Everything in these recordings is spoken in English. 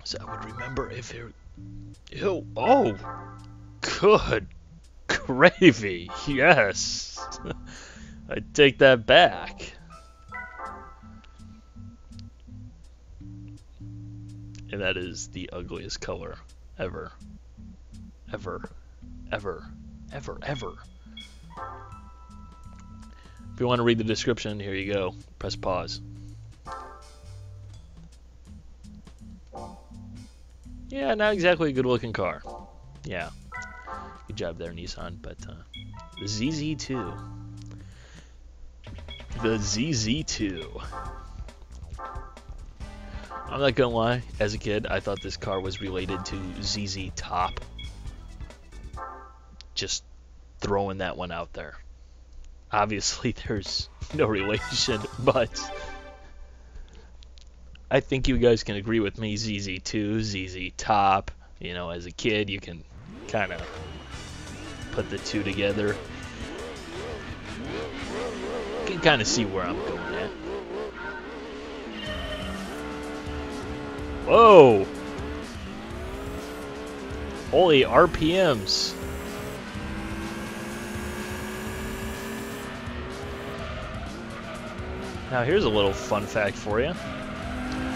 So I would remember if it... Ew, oh, good gravy, yes. I take that back. And that is the ugliest color ever. Ever. Ever. Ever. Ever. If you want to read the description, here you go. Press pause. Yeah, not exactly a good looking car. Yeah. Good job there, Nissan. But the ZZ2. The ZZ2. I'm not gonna lie, as a kid, I thought this car was related to ZZ Top. Just throwing that one out there. Obviously, there's no relation, but I think you guys can agree with me. ZZ2, ZZ Top. You know, as a kid, you can kind of put the two together. You can kind of see where I'm going at. Whoa! Holy RPMs. Now here's a little fun fact for you.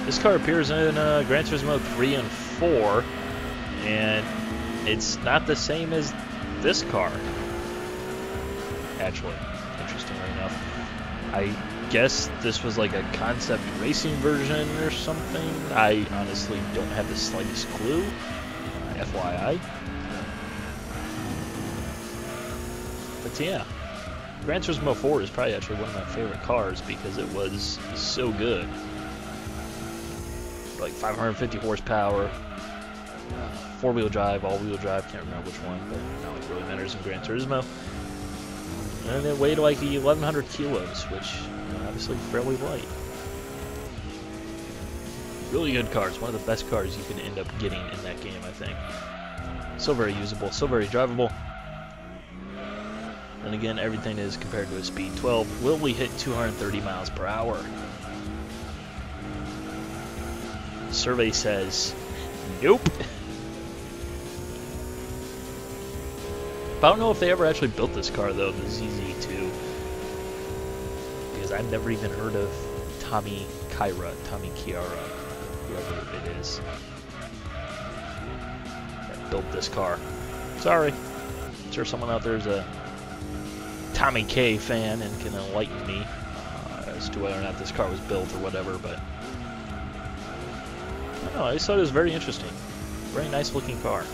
This car appears in Gran Turismo 3 and 4, and it's not the same as this car. Actually, interestingly enough. I guess this was like a concept racing version or something. I honestly don't have the slightest clue. FYI. But yeah. Gran Turismo 4 is probably actually one of my favorite cars because it was so good. Like 550 horsepower, four-wheel drive, all-wheel drive, can't remember which one, but not like it really matters in Gran Turismo. And it weighed like 1,100 kilos, which obviously fairly light. Really good cars, one of the best cars you can end up getting in that game, I think. So very usable, so very drivable. And again, everything is compared to a speed 12. Will we hit 230 miles per hour? Survey says, nope. I don't know if they ever actually built this car though, the ZZ2. Because I've never even heard of Tommy Kiara, whoever it is, that built this car. Sorry. I'm sure someone out there is a Tommy K fan and can enlighten me as to whether or not this car was built or whatever, but I don't know, I just thought it was very interesting. Very nice looking car.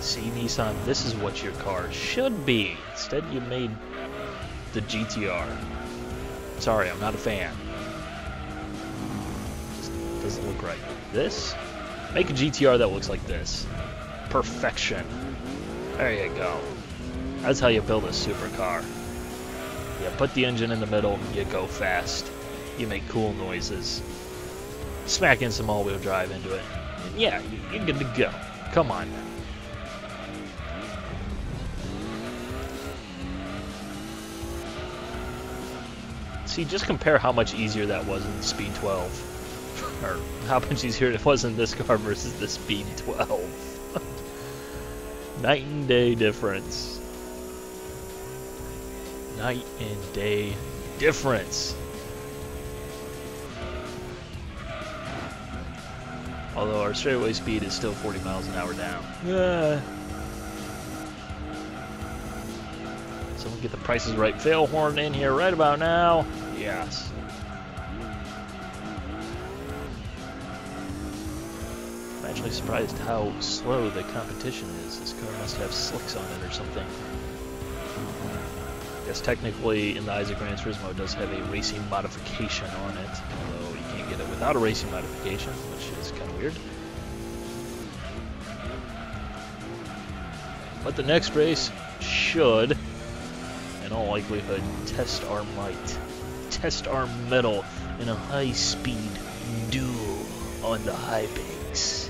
See, Nissan, this is what your car should be. Instead, you made the GTR. Sorry, I'm not a fan. Just doesn't look right. This? Make a GTR that looks like this. Perfection. There you go. That's how you build a supercar. You put the engine in the middle, you go fast. You make cool noises. Smack in some all-wheel drive into it. And yeah, you're good to go. Come on. See, just compare how much easier that was in the Speed 12. Or how much easier it was in this car versus the Speed 12. Night and day difference. Night and day difference. Although our straightaway speed is still 40 miles an hour down. Someone get the Price is Right fail horn in here right about now. Yes. I'm actually surprised how slow the competition is. This car must have slicks on it or something. I guess technically, in the eyes of Gran Turismo, it does have a racing modification on it, although you can't get it without a racing modification, which is kind of weird. But the next race should, in all likelihood, test our might, test our mettle in a high-speed duel on the high banks.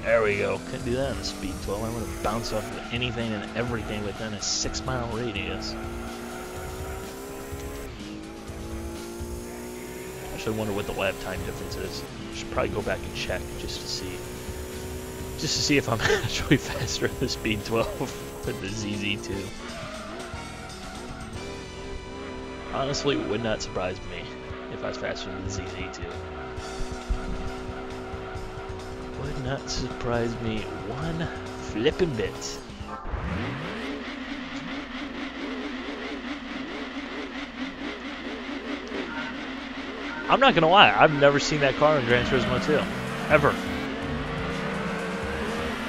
There we go. Couldn't do that in the Speed 12. I would have bounced off of anything and everything within a 6-mile radius. I actually wonder what the lap time difference is. I should probably go back and check just to see. Just to see if I'm actually faster in the Speed 12 than the ZZ2. Honestly, it would not surprise me if I was faster than the ZZ2. Would not surprise me one flippin' bit. I'm not gonna lie, I've never seen that car in Gran Turismo 2. Ever.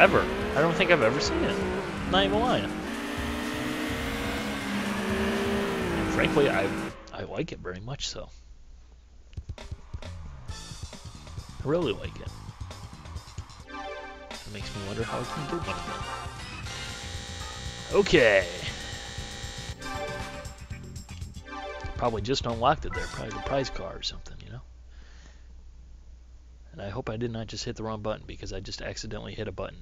Ever. I don't think I've ever seen it. Not even lying. And frankly, I like it very much so. I really like it. It makes me wonder how I can get one again. Okay. Probably just unlocked it there. Probably the prize car or something, you know? And I hope I did not just hit the wrong button because I just accidentally hit a button.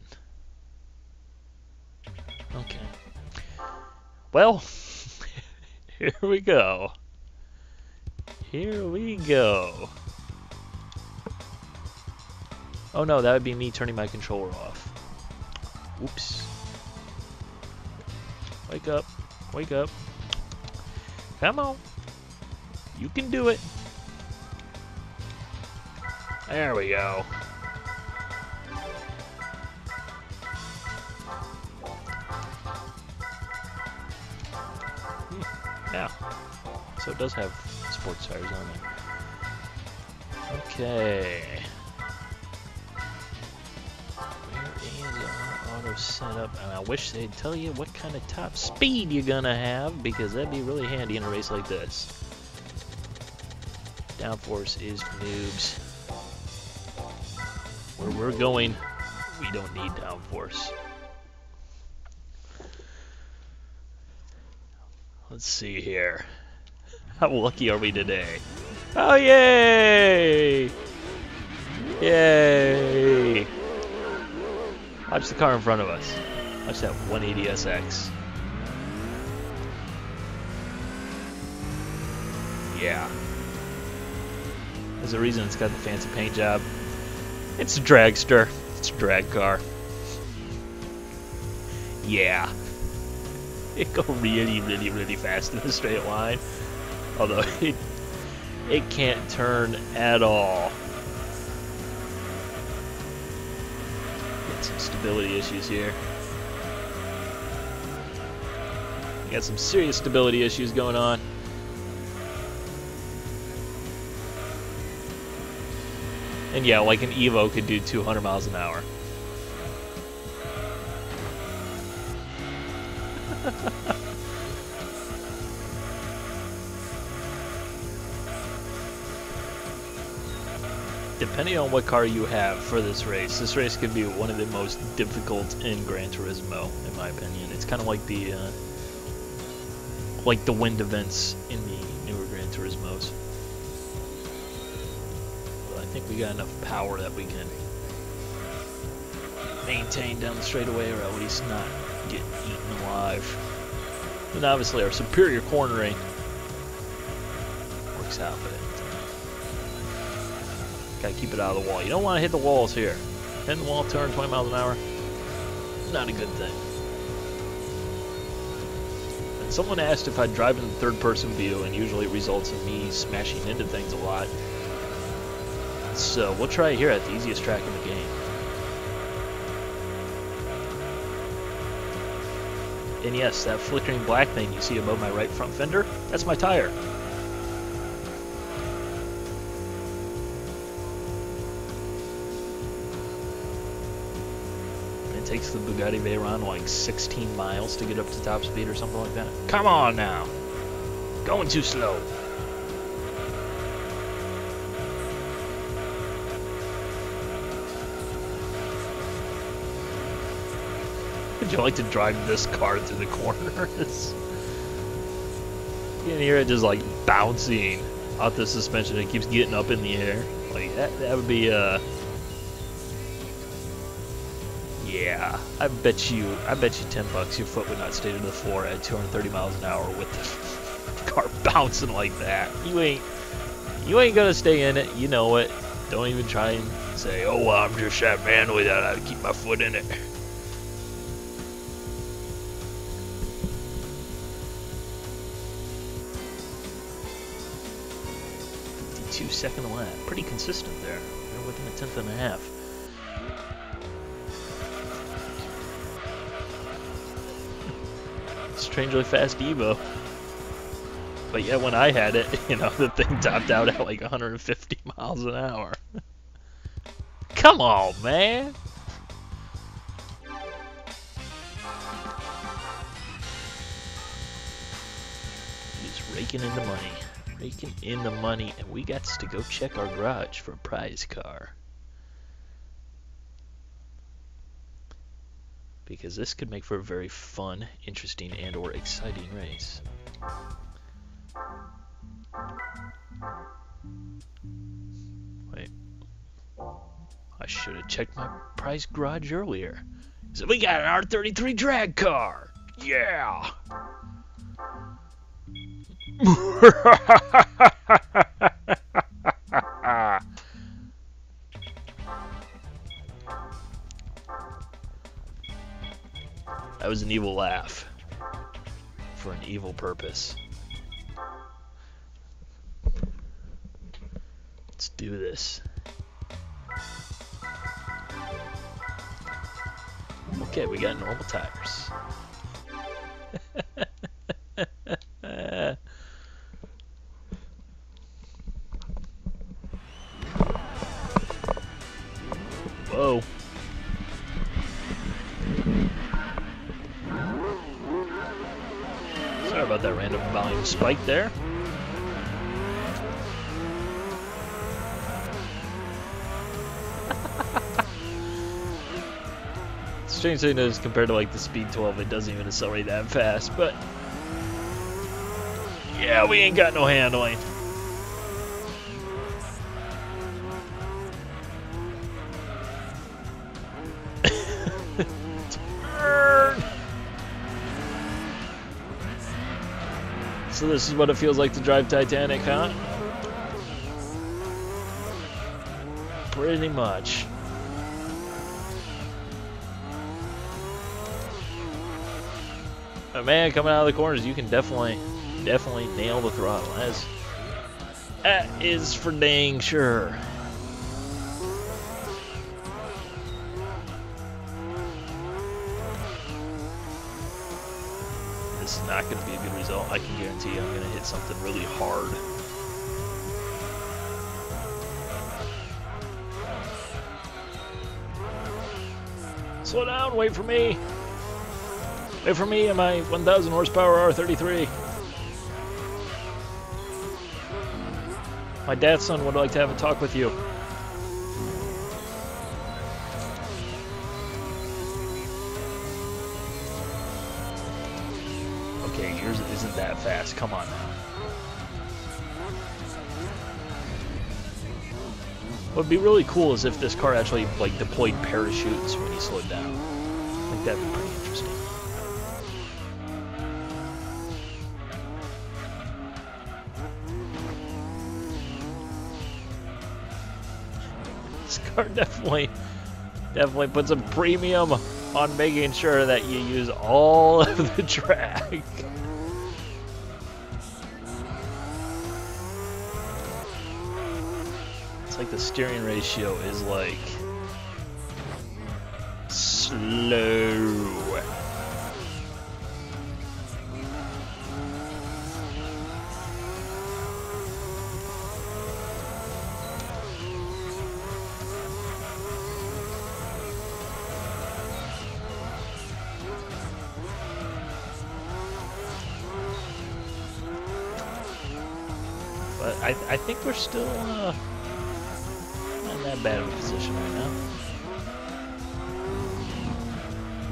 Okay. Well, here we go. Here we go. Oh no, that would be me turning my controller off. Oops. Wake up. Wake up. Come on. You can do it. There we go. Yeah. So it does have sports tires on it. Okay. Where is our auto setup? And I wish they'd tell you what kind of top speed you're gonna have, because that'd be really handy in a race like this. Downforce is for noobs. Where we're going, we don't need downforce. Let's see here. How lucky are we today? Oh, yay! Yay! Watch the car in front of us. Watch that 180SX. Yeah. There's a reason it's got the fancy paint job. It's a dragster. It's a drag car. Yeah. It go really, really, really fast in a straight line. Although it can't turn at all. Got some stability issues here. We got some serious stability issues going on. And yeah, like an Evo could do 200 miles an hour. Depending on what car you have for this race could be one of the most difficult in Gran Turismo, in my opinion. It's kind of like the wind events in the newer Gran Turismos. But I think we got enough power that we can maintain down the straightaway, or at least not get eaten alive. And obviously our superior cornering works out, but gotta keep it out of the wall. You don't want to hit the walls here. Hitting the wall 220 miles an hour, not a good thing. And someone asked if I'd drive in the third-person view, and usually it results in me smashing into things a lot. So we'll try it here at the easiest track in the game. And yes, that flickering black thing you see above my right front fender, that's my tire. It takes the Bugatti Veyron like 16 miles to get up to top speed or something like that. Come on now. Going too slow. Would you like to drive this car through the corners? You can hear it just like bouncing out the suspension. It keeps getting up in the air. Like that would be Yeah, I bet you $10 your foot would not stay to the floor at 230 miles an hour with the car bouncing like that. You ain't gonna stay in it. You know it. Don't even try and say, "Oh, well, I'm just that manly that I keep my foot in it." 2-second lap, pretty consistent there. They're within a tenth and a half. Strangely fast Evo. But yeah, when I had it, you know, the thing topped out at like 150 miles an hour. Come on, man! He's raking in the money. Raking in the money, and we got to go check our garage for a prize car. Because this could make for a very fun, interesting, and or exciting race. Wait. I should have checked my prize garage earlier. So we got an R33 drag car! Yeah! That was an evil laugh for an evil purpose. Let's do this. Okay, we got normal tires. Whoa. Sorry about that random volume spike there. Strange thing is, compared to like the Speed 12, it doesn't even accelerate that fast, but yeah, we ain't got no handling. So this is what it feels like to drive Titanic, huh? Pretty much. But man, coming out of the corners, you can definitely nail the throttle. That is for dang sure. This is not going to be a good result. I can guarantee you I'm going to hit something really hard. Slow down, wait for me. Wait for me and my 1,000 horsepower R33. My dad's son would like to have a talk with you. Okay, yours isn't that fast. Come on now. What would be really cool is if this car actually like deployed parachutes when he slowed down. I think that'd be pretty interesting. This car definitely puts a premium on making sure that you use all of the track. It's like the steering ratio is like slow. But I think we're still not in that bad of a position right now.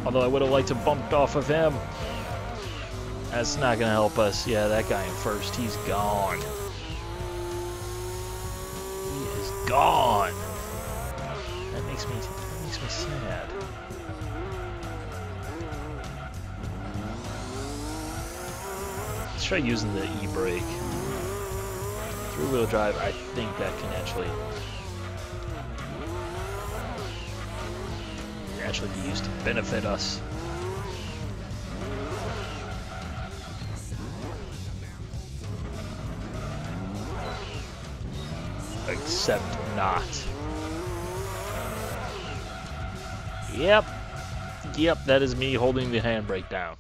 Although I would have liked to bumped off of him. That's not going to help us. Yeah, that guy in first, he's gone. He is gone. That makes me sad. Let's try using the e-brake. Three-wheel drive, I think that can actually be used to benefit us. Except not. Yep. Yep, that is me holding the handbrake down.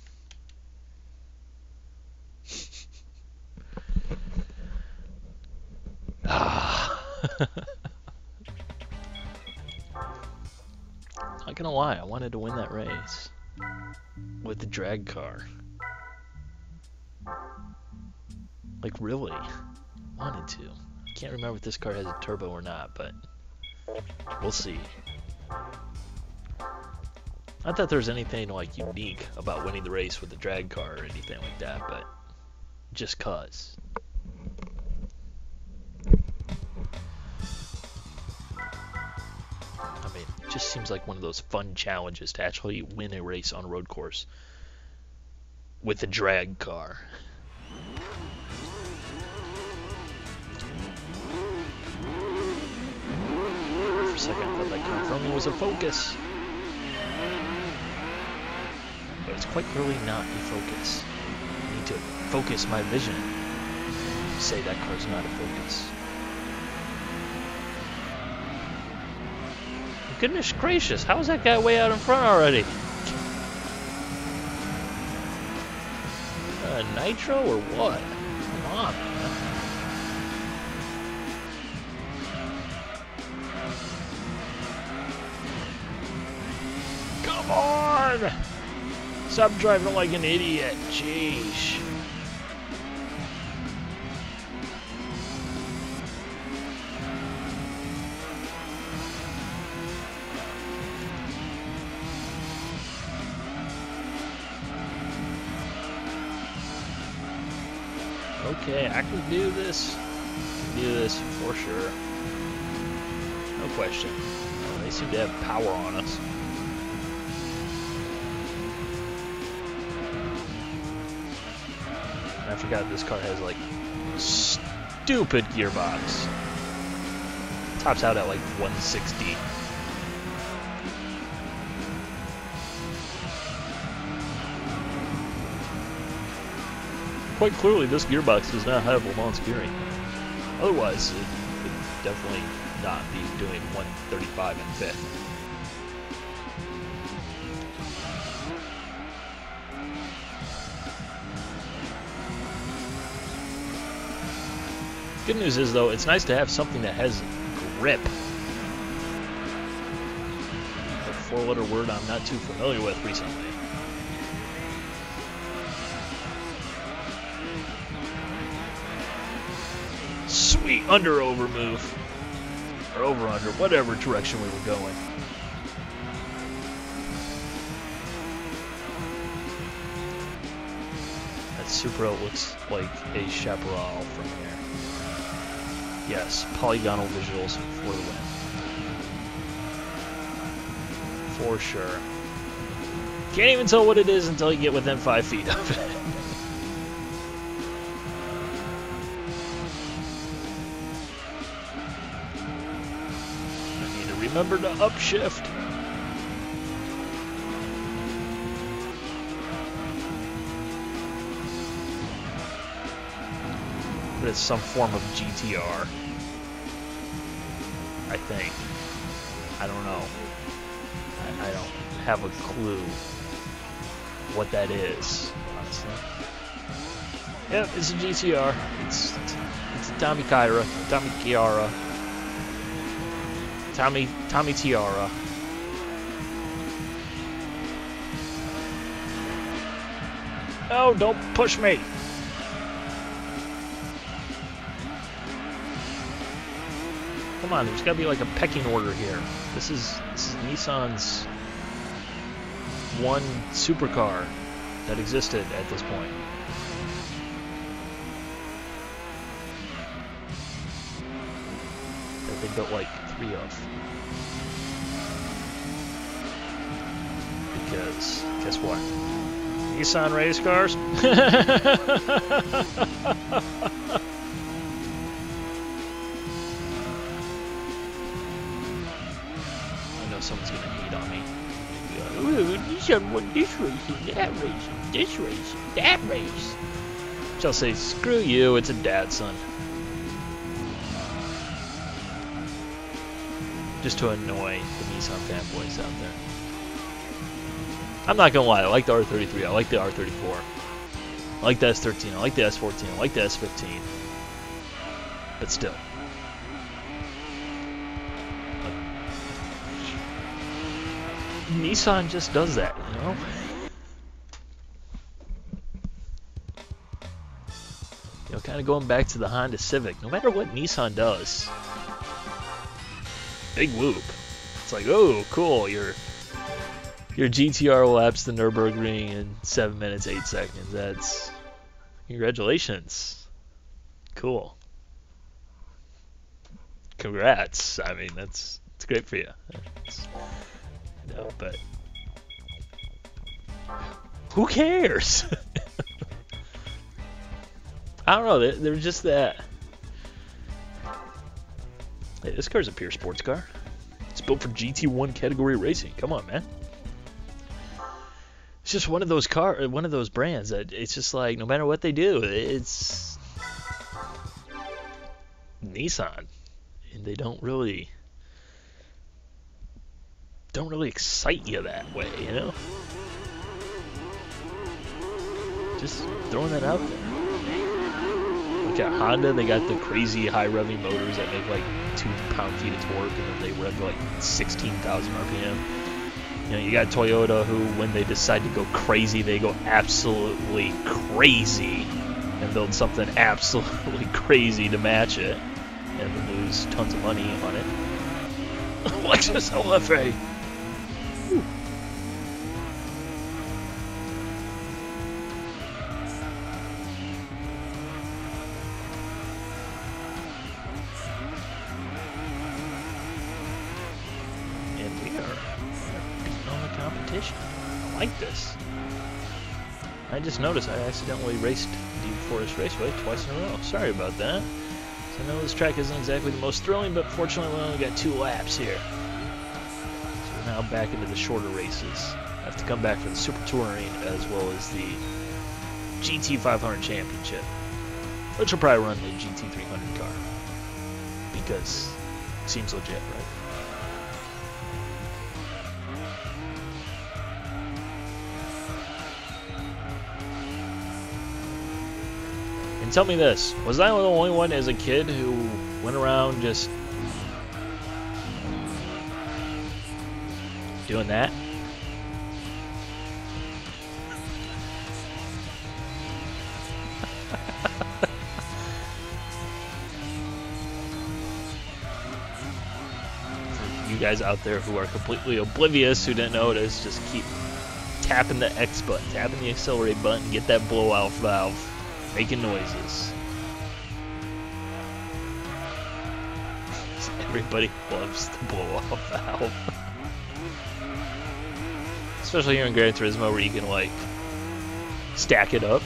Not gonna lie, I wanted to win that race with the drag car. Like, really? Wanted to. Can't remember if this car has a turbo or not, but we'll see. Not that there's anything like unique about winning the race with the drag car or anything like that, but just cause. I mean, it just seems like one of those fun challenges to actually win a race on a road course with a drag car. For a second, I thought that car in front of me was a Focus. But it's quite clearly not a Focus. I need to focus my vision. Say that car's not a Focus. Goodness gracious, how is that guy way out in front already? Nitro or what? Come on, man. Come on! Stop driving like an idiot. Jeez. Okay, I can do this. Do this for sure. No question. Oh, they seem to have power on us. I forgot this car has like stupid gearbox. Tops out at like 160. Quite clearly, this gearbox does not have Le Mans gearing. Otherwise, it would definitely not be doing 135 and 5th. Good news is, though, it's nice to have something that has grip. A four-letter word I'm not too familiar with recently. Sweet under-over move. Or over-under, whatever direction we were going. That Supra looks like a chaparral from here. Yes, polygonal visuals for the win. For sure. Can't even tell what it is until you get within 5 feet of it. I need to remember to upshift. But it's some form of GTR. I think. I don't know. I don't have a clue what that is, honestly. Yep, it's a GTR. It's Tommy Kyra, Tommy Kiara, Tommy Tiara. Oh, don't push me. Come on, there's got to be like a pecking order here. This is Nissan's one supercar that existed at this point. That they built like 3 of. Because, guess what? Nissan race cars? I know someone's gonna hate on me. Ooh, Nissan won this race and that race and this race and that race. Which I'll say, screw you, it's a Datsun. Just to annoy the Nissan fanboys out there. I'm not gonna lie, I like the R33, I like the R34. I like the S13, I like the S14, I like the S15. But still. Nissan just does that, you know? You know, kind of going back to the Honda Civic, no matter what Nissan does, big whoop. It's like, oh, cool, your GTR laps the Nürburgring in 7 minutes, 8 seconds. That's... Congratulations. Cool. Congrats. I mean, it's great for you. No, but... Who cares? I don't know, they're just that... Hey, this car's a pure sports car. It's built for GT1 category racing. Come on, man. It's just one of those brands that it's just like no matter what they do, it's Nissan, and they don't really excite you that way, you know. Just throwing that out there. Look at Honda; they got the crazy high revving motors that make like 2 pound-feet of torque, and then they rev like 16,000 RPM. You know, you got Toyota who, when they decide to go crazy, they go absolutely crazy and build something absolutely crazy to match it and lose tons of money on it. Lexus LFA. Whew. I like this. I just noticed I accidentally raced Deep Forest Raceway twice in a row. Sorry about that. So I know this track isn't exactly the most thrilling, but fortunately we only got 2 laps here. So we're now back into the shorter races. I have to come back for the Super Touring as well as the GT500 Championship, which will probably run the GT300 car because it seems legit, right? And tell me this, was I the only one as a kid who went around just doing that? For you guys out there who are completely oblivious, who didn't notice, just keep tapping the X button, tapping the accelerate button, get that blowout valve. Making noises. Everybody loves the blow-off valve. Especially here in Gran Turismo where you can like stack it up.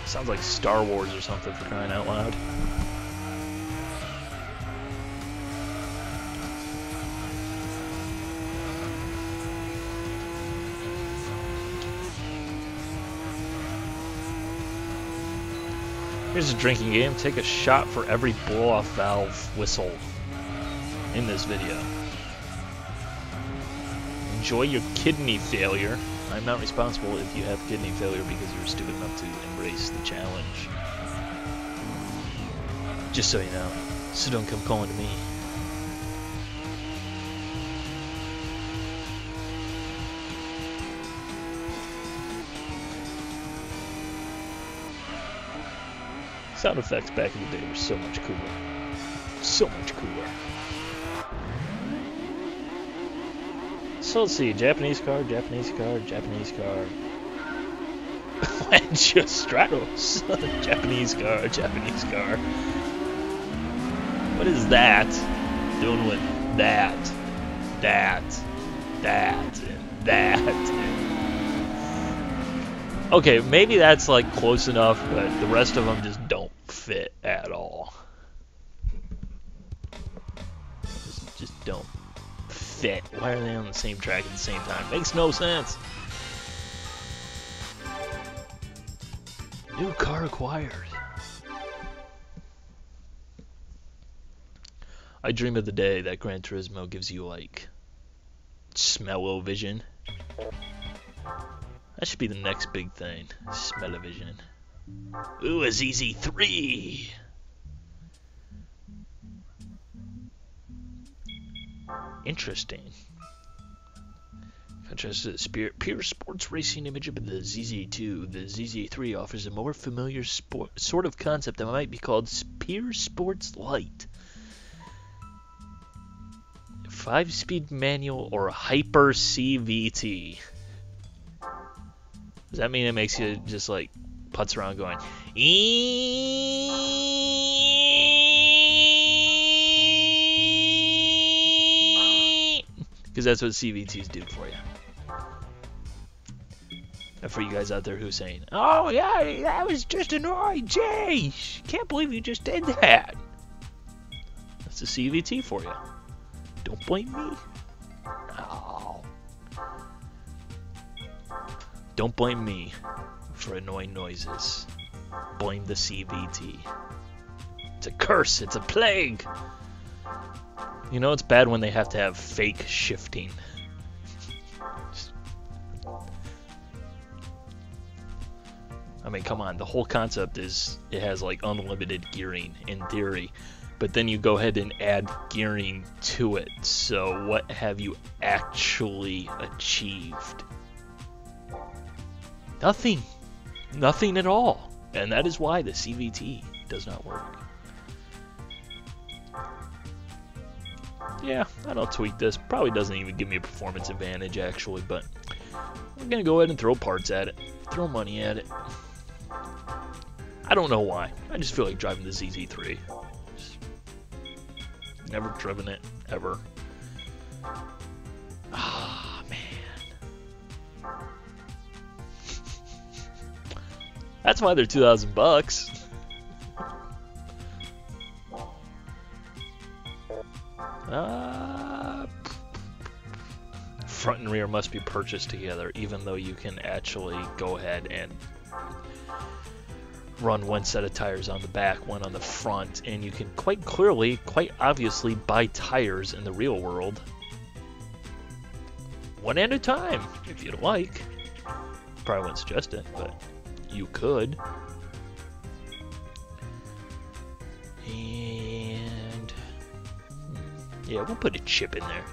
Sounds like Star Wars or something, for crying out loud. Here's a drinking game. Take a shot for every blow-off valve whistle in this video. Enjoy your kidney failure. I'm not responsible if you have kidney failure because you were stupid enough to embrace the challenge. Just so you know. So don't come calling to me. Sound effects back in the day were so much cooler. So much cooler. So let's see, Japanese car, Japanese car, Japanese car. Lancia Stratos. Japanese car, Japanese car. What is that doing with that, and that? Okay, maybe that's like close enough, but the rest of them just don't fit at all. Just don't fit. Why are they on the same track at the same time? Makes no sense. New car acquired. I dream of the day that Gran Turismo gives you like smell-o-vision. That should be the next big thing. Smell-o-vision. Ooh, a ZZ3. Interesting. Contrast to the pure sports racing image of the ZZ2, the ZZ3 offers a more familiar sort of concept that might be called pure sports light. 5-speed manual or hyper CVT. Does that mean it makes you just like putz around going because that's what CVTs do for you. And for you guys out there who are saying, oh yeah, that was just annoying, jeez, can't believe you just did that. That's a CVT for you. Don't blame me. No. Don't blame me for annoying noises. Blame the CVT. It's a curse. It's a plague. You know it's bad when they have to have fake shifting. I mean, come on. The whole concept is it has like unlimited gearing in theory. But then you go ahead and add gearing to it. So what have you actually achieved? Nothing. Nothing at all. And that is why the CVT does not work. Yeah, I don't tweak this. Probably doesn't even give me a performance advantage actually, but we're going to go ahead and throw parts at it. Throw money at it. I don't know why. I just feel like driving the ZZ3. Never driven it, ever. Ah, man. That's why they're $2,000. Front and rear must be purchased together, even though you can actually go ahead and run one set of tires on the back, one on the front, and you can quite clearly, quite obviously buy tires in the real world one at a time if you'd like. Probably wouldn't suggest it, but you could. And yeah, we'll put a chip in there.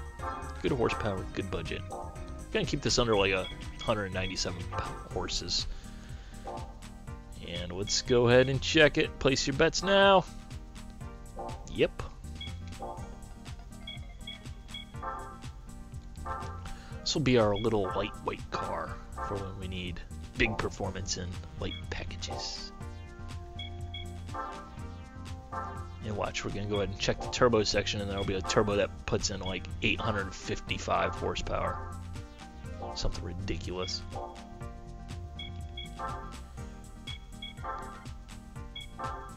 Good horsepower, good budget. Gonna keep this under like 197 horses. And let's go ahead and check it. Place your bets now. Yep. This will be our little lightweight car for when we need big performance and light packages. And watch, we're going to go ahead and check the turbo section, and there'll be a turbo that puts in like 855 horsepower. Something ridiculous.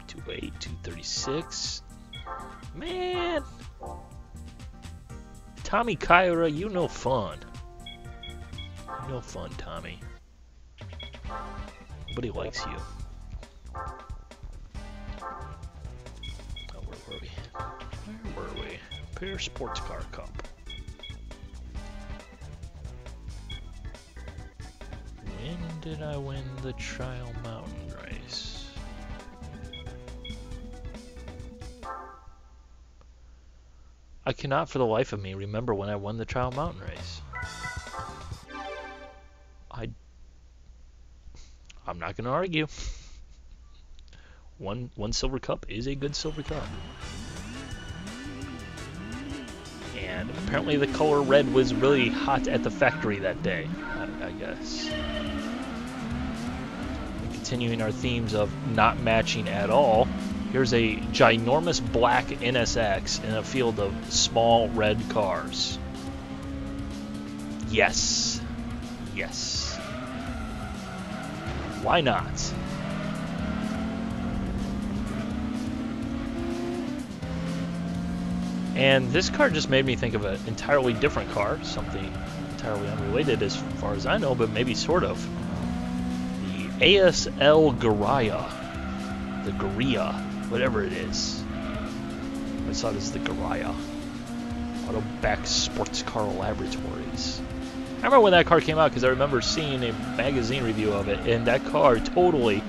208, 236. Man! Tommy Kyra, you no fun. No fun, Tommy. Nobody likes you. Oh, where were we? Where were we? Pure Sports Car Cup. When did I win the Trial Mountain race? I cannot for the life of me remember when I won the Trial Mountain race. I'm not going to argue. One silver cup is a good silver cup. And apparently the color red was really hot at the factory that day, I guess. And continuing our themes of not matching at all, Here's a ginormous black NSX in a field of small red cars. Yes. Yes. Why not? And this car just made me think of an entirely different car, something entirely unrelated as far as I know, but maybe sort of. The ASL Garaya. The Garaya, whatever it is. I saw it as the Garaya. Autoback Sports Car Laboratories. I remember when that car came out because I remember seeing a magazine review of it, and that car totally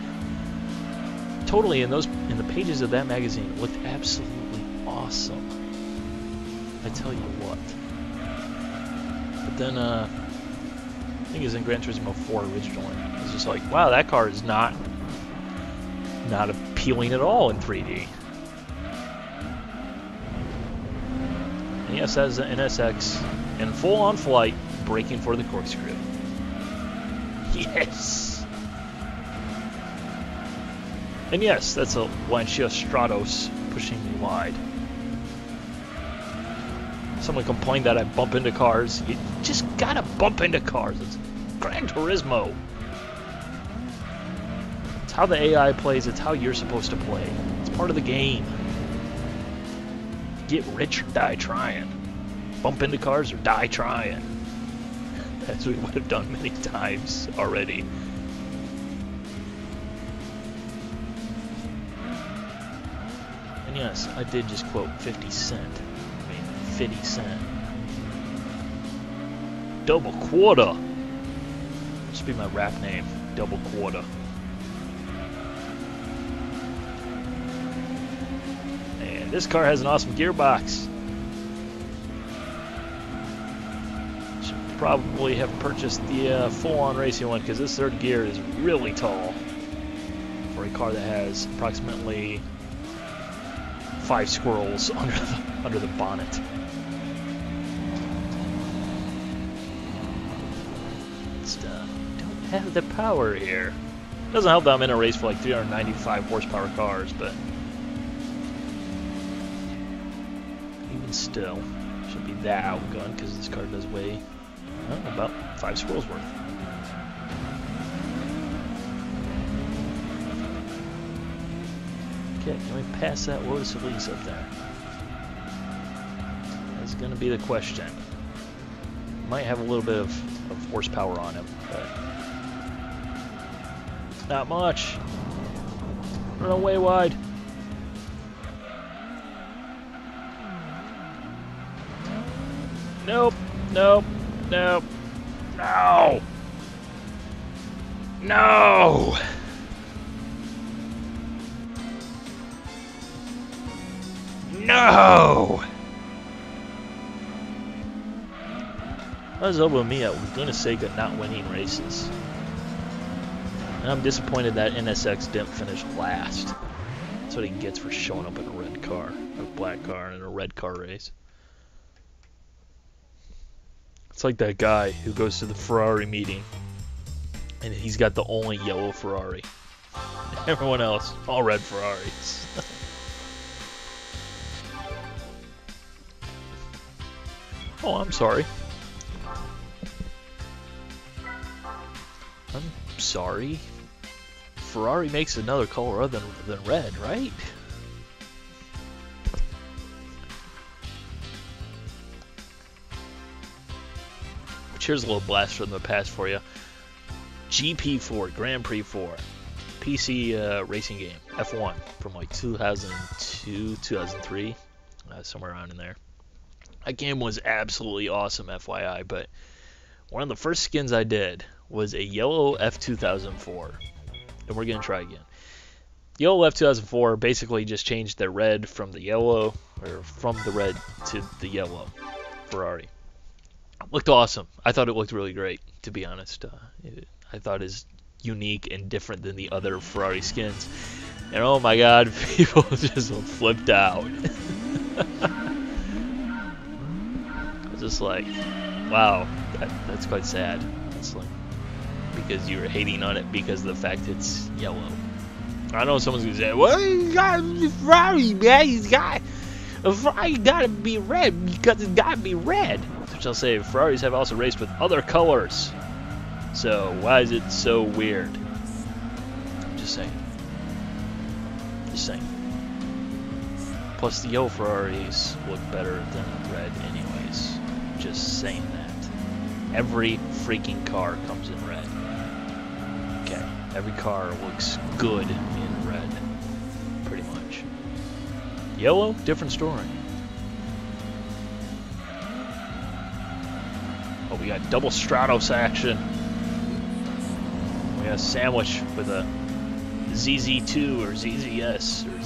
in the pages of that magazine looked absolutely awesome. I tell you what. But then I think it was in Gran Turismo 4 originally. It was just like, wow, that car is not appealing at all in 3D. And yes, that is an NSX in full-on flight, braking for the corkscrew. Yes! And yes, that's a Lancia Stratos pushing me wide. Someone complained that I bump into cars. You just gotta bump into cars. It's Gran Turismo. It's how the AI plays. It's how you're supposed to play. It's part of the game. Get rich or die trying. Bump into cars or die trying. As we would have done many times already. And yes, I did just quote 50 Cent. 50 Cent. Double Quarter. This should be my rap name. Double Quarter. And this car has an awesome gearbox. Should probably have purchased the full-on racing one because this third gear is really tall for a car that has approximately 5 squirrels under the bonnet. Don't have the power here. Doesn't help that I'm in a race for like 395 horsepower cars, but even still, should be that outgunned because this car does weigh about 5 squirrels worth. Okay, can we pass that Lotus Elise up there? That's going to be the question. Might have a little bit of horsepower on him, but not much. Run way wide. Nope, nope, nope, no! No! No! That was over me at goodness sake of not winning races. And I'm disappointed that NSX didn't finish last. That's what he gets for showing up in a red car, a black car in a red car race. It's like that guy who goes to the Ferrari meeting and he's got the only yellow Ferrari. Everyone else, all red Ferraris. Oh, I'm sorry. I'm sorry. Ferrari makes another color other than red, right? Which here's a little blast from the past for you. GP4, Grand Prix 4. PC racing game. F1 from like 2002, 2003. Somewhere around in there. That game was absolutely awesome, FYI, but one of the first skins I did was a yellow F2004. And we're going to try again. Yellow F2004 basically just changed the red from the yellow, or from the red to the yellow Ferrari. Looked awesome. I thought it looked really great, to be honest. I thought it was unique and different than the other Ferrari skins. And oh my god, people just flipped out. Just like, wow, that's quite sad. It's like, because you were hating on it because of the fact it's yellow. I know someone's gonna say, well, he's got a Ferrari, man. He's got a Ferrari, gotta be red because it's gotta be red. Which I'll say, Ferraris have also raced with other colors. So why is it so weird? Just saying. Just saying. Plus the yellow Ferraris look better than red anyways. Just saying that. Every freaking car comes in red. Okay. Every car looks good in red. Pretty much. Yellow, different story. Oh, we got double Stratos action. We got a sandwich with a ZZ2 or ZZS or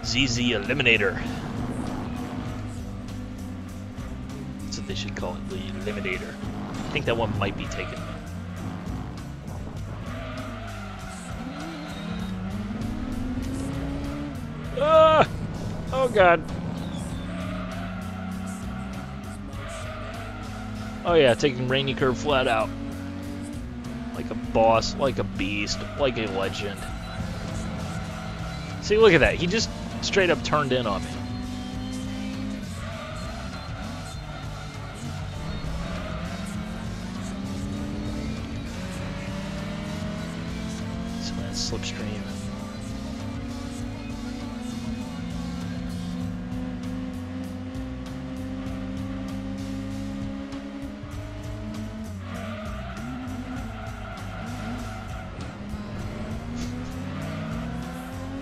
ZZ Eliminator. That's what they should call it, the Eliminator. I think that one might be taken. Ah! Oh god. Oh yeah, taking Rainy Curve flat out. Like a boss, like a beast, like a legend. See, look at that. He just straight up turned in on me. Some of that slipstream.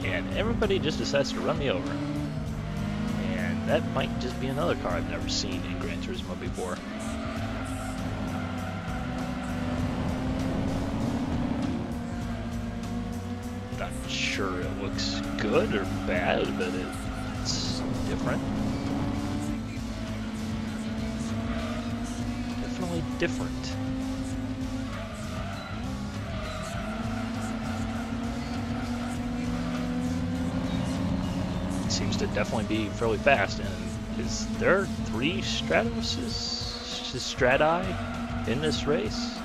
And everybody just decides to run me over. And that might just be another car I've never seen in Gran Turismo before. Not sure it looks good or bad, but it's different. Definitely different. Seems to definitely be fairly fast. And is there 3 Strati in this race?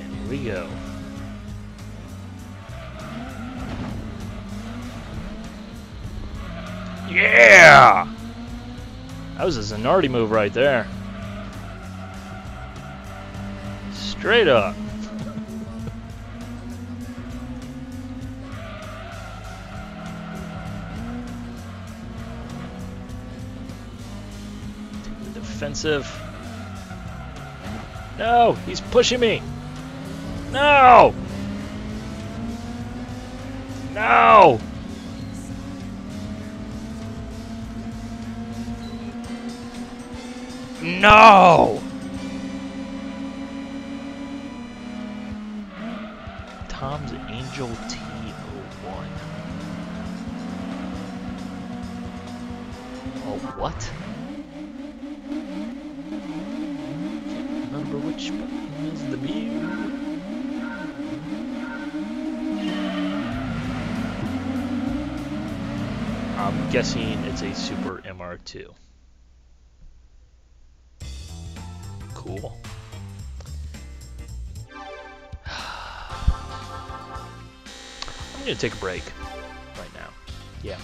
And here we go. Yeah! That was a Zanardi move right there. Straight up. Defensive. No, he's pushing me. No! No! No! Tom's Angel T01. Oh, what? Remember which button is the view? I'm guessing it's a Super MR2. Cool. I'm gonna take a break right now. Yeah.